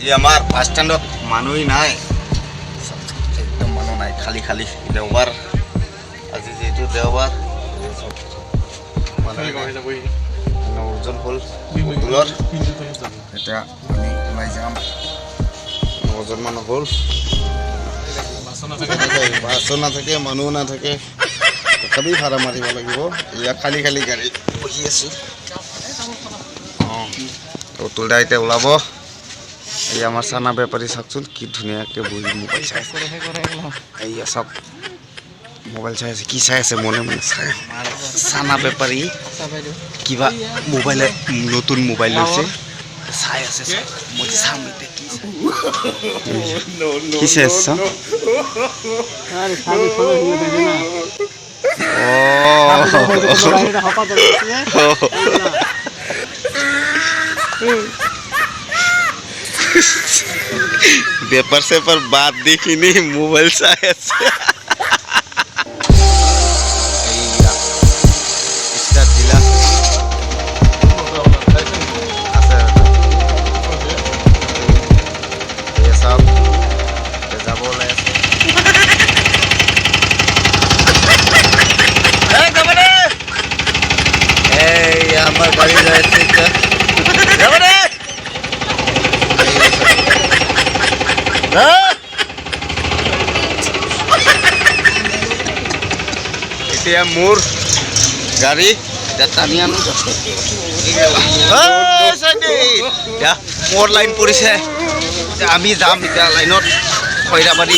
ये हमार bus stand मानुई नाय एकदम मानु नाय खाली खाली देवबार আজি যেহেতু দেওবাৰ নজন হ'ল স্কুলত এতিয়া আমি ওলাই যাম 9জন মানুহ হ'ল বাছো নাথাকে মানুহ নাথাকে তথাপি ভাড়া মাৰিব লাগিব ইয়াত খালি খালি গাড়ী বহি আছোঁ অতুল দা এতিয়া ওলাব এই আমাৰ চানা বেপাৰী চাওকচোন কি ধুনীয়াকৈ বহি মোবাইল চাই এইয়া চাওক মোবাইল চাই আছে কি চাই আছে মনে মনে চাই চানা বেপাৰী কিবা মোবাইল নতুন মোবাইল লৈছে চাই আছে মই চাম এতিয়া কি চাই আছে बेपर से पर बात देखी नहीं मोबाइल चाहे गाड़ी এতিয়া মোৰ গাড়ী টানি আনো মোৰ লাইন পৰিছে আমি যাম এতিয়া লাইনত খৈৰাবাৰী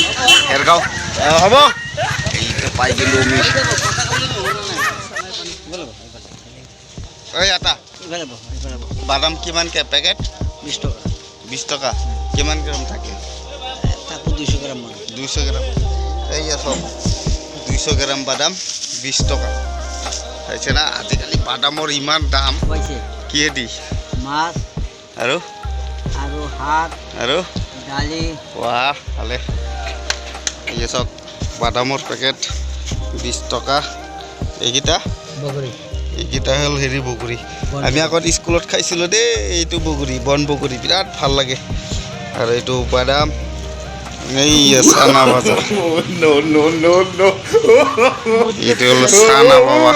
হেৰগাঁও হ'ব পাই গ'লো আমি ঐ আটা বাদাম কিমানকৈ পেকেট 20 টকা 20 টকা কিমান গ্ৰাম থাকে 200 গ্ৰাম 200 গ্ৰাম এইয়া চব 200 গ্ৰাম বাদাম 20 টকা পাইছে না আজিকালি বাদামৰ ইমান দাম কিহে দি মাছ আৰু শাক আৰু দালি ৱাহ ভালে এই চব বাদামৰ পেকেট 20 টকা এইকেইটা এইকেইটা হ'ল হেৰি বগৰী আমি আগত স্কুলত খাইছিলোঁ দেই এইটো বগৰী বন বগৰী বিৰাট ভাল লাগে আৰু এইটো বাদাম এই চানা ভাজা নো এইটো হ'ল চানা বাবা